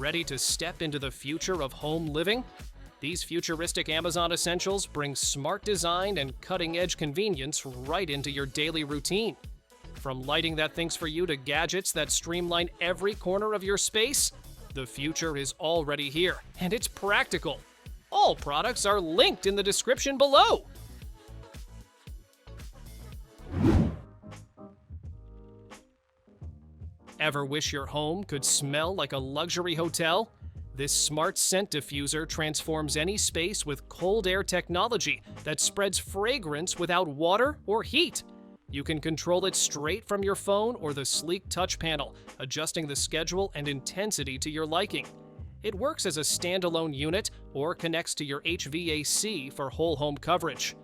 Ready to step into the future of home living? These futuristic Amazon essentials bring smart design and cutting-edge convenience right into your daily routine. From lighting that thinks for you to gadgets that streamline every corner of your space, the future is already here, and it's practical. All products are linked in the description below. Ever wish your home could smell like a luxury hotel? This smart scent diffuser transforms any space with cold air technology that spreads fragrance without water or heat. You can control it straight from your phone or the sleek touch panel, adjusting the schedule and intensity to your liking. It works as a standalone unit or connects to your HVAC for whole home coverage.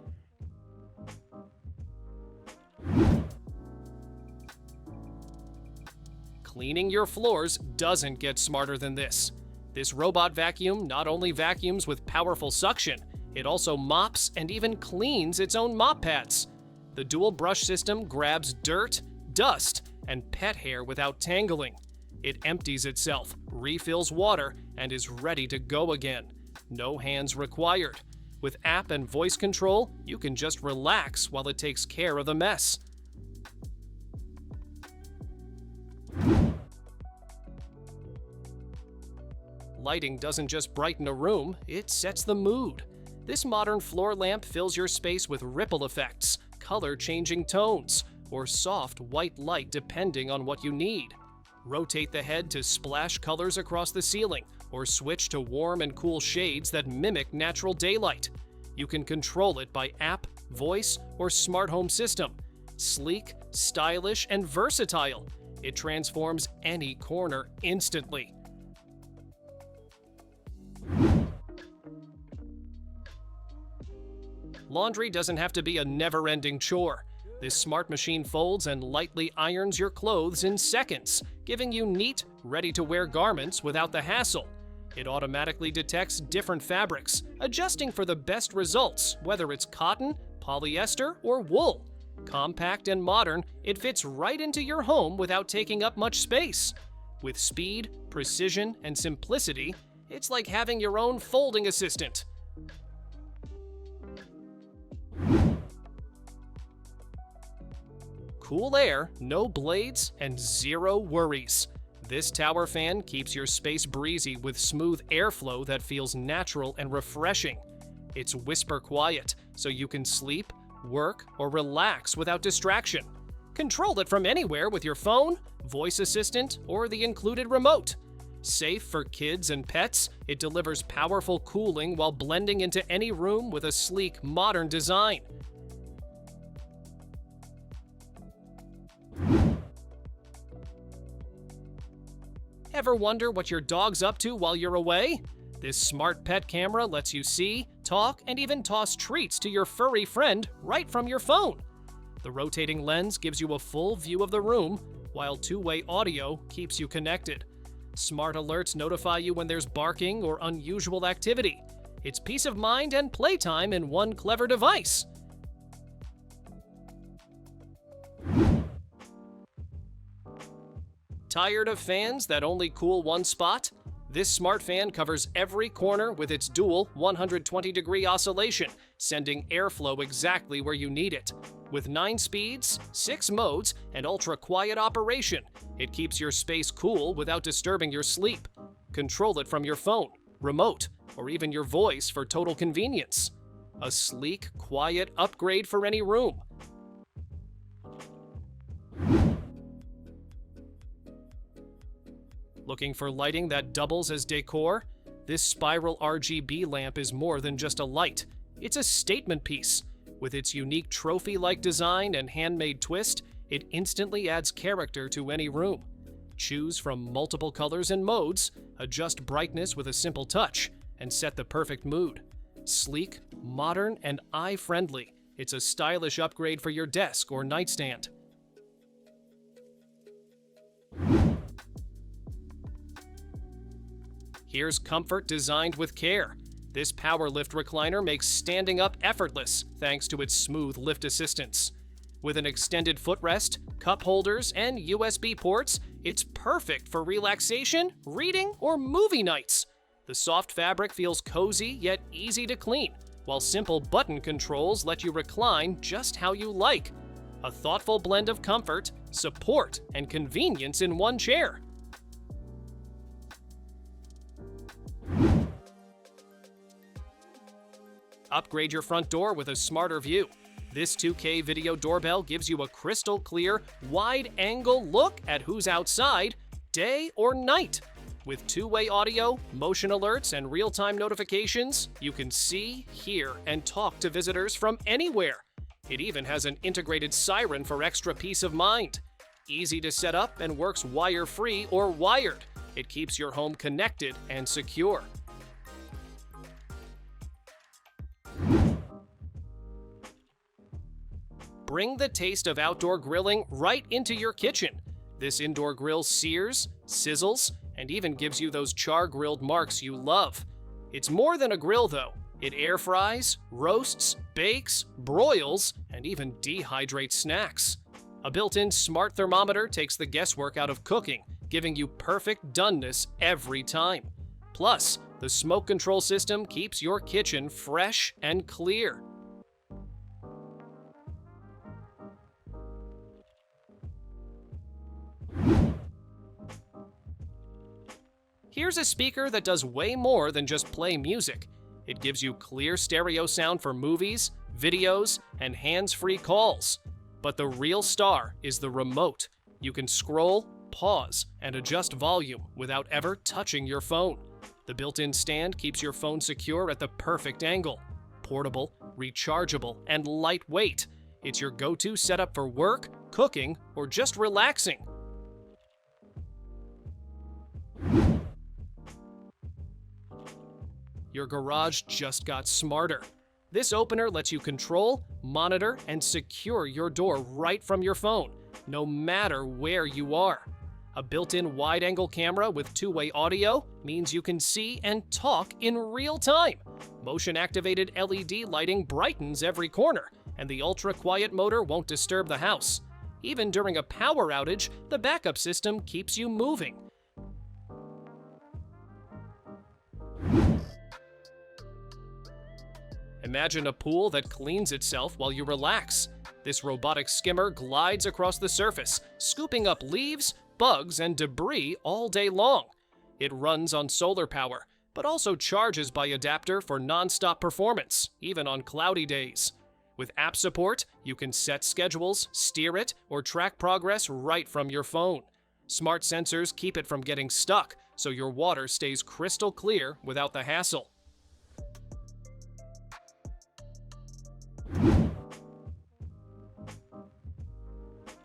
Cleaning your floors doesn't get smarter than this. This robot vacuum not only vacuums with powerful suction, it also mops and even cleans its own mop pads. The dual brush system grabs dirt, dust, and pet hair without tangling. It empties itself, refills water, and is ready to go again. No hands required. With app and voice control, you can just relax while it takes care of the mess. Lighting doesn't just brighten a room, it sets the mood. This modern floor lamp fills your space with ripple effects, color-changing tones, or soft white light depending on what you need. Rotate the head to splash colors across the ceiling, or switch to warm and cool shades that mimic natural daylight. You can control it by app, voice, or smart home system. Sleek, stylish, and versatile, it transforms any corner instantly. Laundry doesn't have to be a never-ending chore. This smart machine folds and lightly irons your clothes in seconds, giving you neat, ready-to-wear garments without the hassle. It automatically detects different fabrics, adjusting for the best results, whether it's cotton, polyester, or wool. Compact and modern, it fits right into your home without taking up much space. With speed, precision, and simplicity, it's like having your own folding assistant. Cool air, no blades, and zero worries. This tower fan keeps your space breezy with smooth airflow that feels natural and refreshing. It's whisper quiet, so you can sleep, work, or relax without distraction. Control it from anywhere with your phone, voice assistant, or the included remote. Safe for kids and pets, it delivers powerful cooling while blending into any room with a sleek, modern design. Ever wonder what your dog's up to while you're away? This smart pet camera lets you see, talk, and even toss treats to your furry friend right from your phone. The rotating lens gives you a full view of the room, while two-way audio keeps you connected. Smart alerts notify you when there's barking or unusual activity. It's peace of mind and playtime in one clever device. Tired of fans that only cool one spot? This smart fan covers every corner with its dual 120-degree oscillation, sending airflow exactly where you need it. With 9 speeds, 6 modes, and ultra-quiet operation, it keeps your space cool without disturbing your sleep. Control it from your phone, remote, or even your voice for total convenience. A sleek, quiet upgrade for any room. Looking for lighting that doubles as decor? This spiral RGB lamp is more than just a light. It's a statement piece. With its unique trophy-like design and handmade twist, it instantly adds character to any room. Choose from multiple colors and modes, adjust brightness with a simple touch, and set the perfect mood. Sleek, modern, and eye-friendly, it's a stylish upgrade for your desk or nightstand. Here's comfort designed with care. This power lift recliner makes standing up effortless thanks to its smooth lift assistance. With an extended footrest, cup holders, and USB ports, It's perfect for relaxation, reading, or movie nights. The soft fabric feels cozy yet easy to clean, while simple button controls let you recline just how you like. A thoughtful blend of comfort, support, and convenience in one chair. Upgrade your front door with a smarter view. This 2K video doorbell gives you a crystal clear, wide-angle look at who's outside, day or night. With two-way audio, motion alerts, and real-time notifications, you can see, hear, and talk to visitors from anywhere. It even has an integrated siren for extra peace of mind. Easy to set up and works wire-free or wired. It keeps your home connected and secure. Bring the taste of outdoor grilling right into your kitchen. This indoor grill sears, sizzles, and even gives you those char-grilled marks you love. It's more than a grill though. It air fries, roasts, bakes, broils, and even dehydrates snacks. A built-in smart thermometer takes the guesswork out of cooking, giving you perfect doneness every time. Plus, the smoke control system keeps your kitchen fresh and clear. Here's a speaker that does way more than just play music. It gives you clear stereo sound for movies, videos, and hands-free calls. But the real star is the remote. You can scroll, pause, and adjust volume without ever touching your phone. The built-in stand keeps your phone secure at the perfect angle. Portable, rechargeable, and lightweight. It's your go-to setup for work, cooking, or just relaxing. Your garage just got smarter. This opener lets you control, monitor, and secure your door right from your phone, no matter where you are. A built-in wide-angle camera with two-way audio means you can see and talk in real time. Motion-activated LED lighting brightens every corner, and the ultra-quiet motor won't disturb the house. Even during a power outage, the backup system keeps you moving. Imagine a pool that cleans itself while you relax. This robotic skimmer glides across the surface, scooping up leaves, bugs, and debris all day long. It runs on solar power, but also charges by adapter for non-stop performance, even on cloudy days. With app support, you can set schedules, steer it, or track progress right from your phone. Smart sensors keep it from getting stuck, so your water stays crystal clear without the hassle.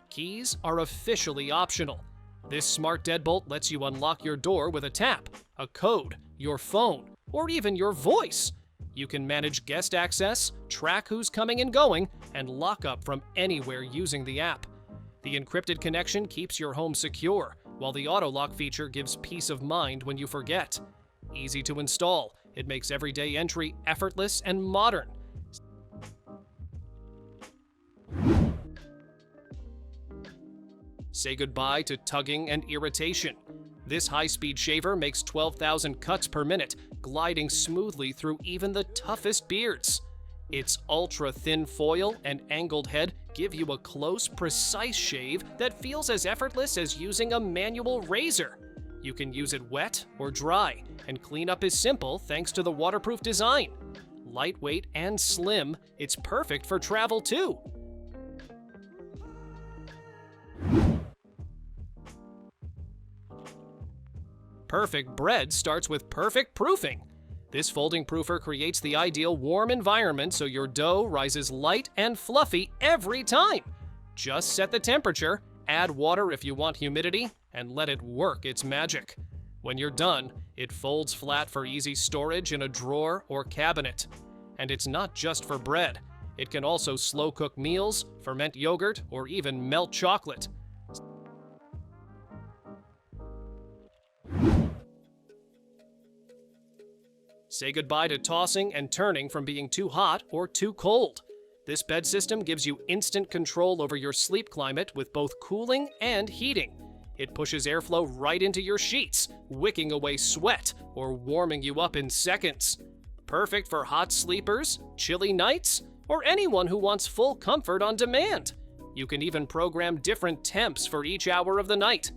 Keys are officially optional. This smart deadbolt lets you unlock your door with a tap, a code, your phone, or even your voice. You can manage guest access, track who's coming and going, and lock up from anywhere using the app. The encrypted connection keeps your home secure, while the auto lock feature gives peace of mind when you forget. Easy to install, it makes everyday entry effortless and modern. Say goodbye to tugging and irritation. This high-speed shaver makes 12,000 cuts per minute, gliding smoothly through even the toughest beards. Its ultra-thin foil and angled head give you a close, precise shave that feels as effortless as using a manual razor. You can use it wet or dry, and cleanup is simple thanks to the waterproof design. Lightweight and slim, it's perfect for travel too. Perfect bread starts with perfect proofing. This folding proofer creates the ideal warm environment so your dough rises light and fluffy every time. Just set the temperature, add water if you want humidity, and let it work its magic. When you're done, it folds flat for easy storage in a drawer or cabinet. And it's not just for bread. It can also slow cook meals, ferment yogurt, or even melt chocolate. Say goodbye to tossing and turning from being too hot or too cold. This bed system gives you instant control over your sleep climate with both cooling and heating. It pushes airflow right into your sheets, wicking away sweat or warming you up in seconds. Perfect for hot sleepers, chilly nights, or anyone who wants full comfort on demand. You can even program different temps for each hour of the night.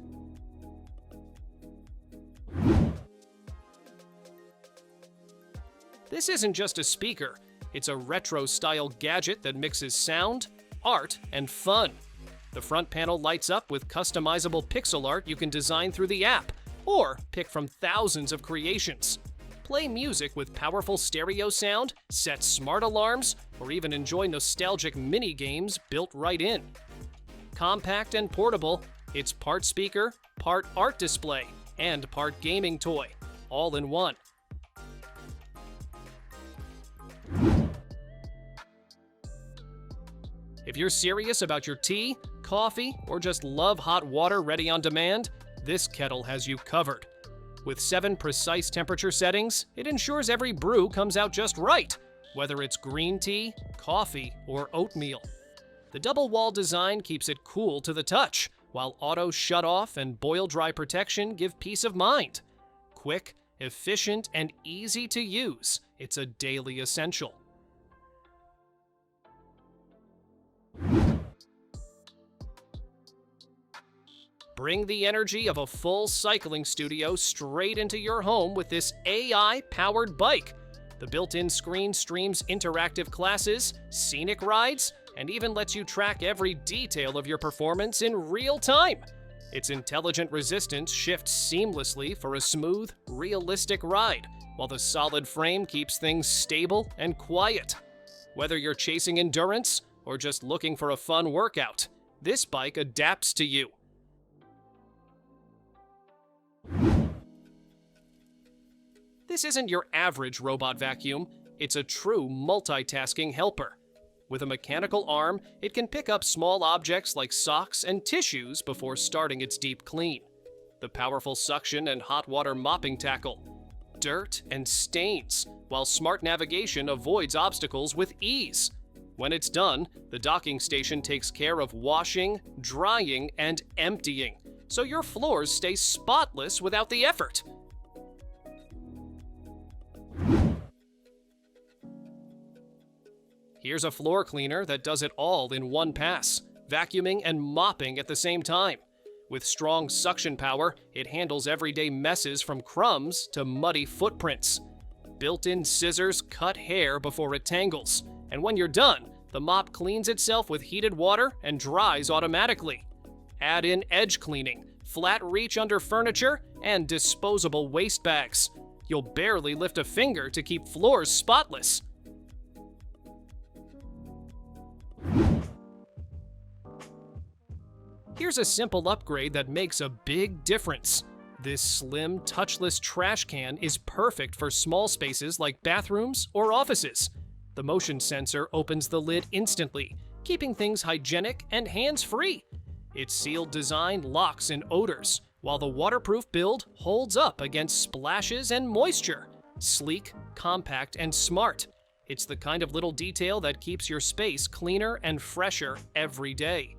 This isn't just a speaker, it's a retro-style gadget that mixes sound, art, and fun. The front panel lights up with customizable pixel art you can design through the app, or pick from thousands of creations. Play music with powerful stereo sound, set smart alarms, or even enjoy nostalgic mini-games built right in. Compact and portable, it's part speaker, part art display, and part gaming toy, all in one. If you're serious about your tea, coffee, or just love hot water ready on demand, this kettle has you covered. With 7 precise temperature settings, it ensures every brew comes out just right, whether it's green tea, coffee, or oatmeal. The double wall design keeps it cool to the touch, while auto shut-off and boil-dry protection give peace of mind. Quick, efficient, and easy to use, it's a daily essential. Bring the energy of a full cycling studio straight into your home with this AI-powered bike. The built-in screen streams interactive classes, scenic rides, and even lets you track every detail of your performance in real time. Its intelligent resistance shifts seamlessly for a smooth, realistic ride, while the solid frame keeps things stable and quiet. Whether you're chasing endurance or just looking for a fun workout, this bike adapts to you. This isn't your average robot vacuum, it's a true multitasking helper. With a mechanical arm, it can pick up small objects like socks and tissues before starting its deep clean. The powerful suction and hot water mopping tackle dirt and stains, while smart navigation avoids obstacles with ease. When it's done, the docking station takes care of washing, drying, and emptying, so your floors stay spotless without the effort. Here's a floor cleaner that does it all in one pass, vacuuming and mopping at the same time. With strong suction power, it handles everyday messes from crumbs to muddy footprints. Built-in scissors cut hair before it tangles, and when you're done, the mop cleans itself with heated water and dries automatically. Add in edge cleaning, flat reach under furniture, and disposable waste bags. You'll barely lift a finger to keep floors spotless. Here's a simple upgrade that makes a big difference. This slim, touchless trash can is perfect for small spaces like bathrooms or offices. The motion sensor opens the lid instantly, keeping things hygienic and hands-free. Its sealed design locks in odors, while the waterproof build holds up against splashes and moisture. Sleek, compact, and smart. It's the kind of little detail that keeps your space cleaner and fresher every day.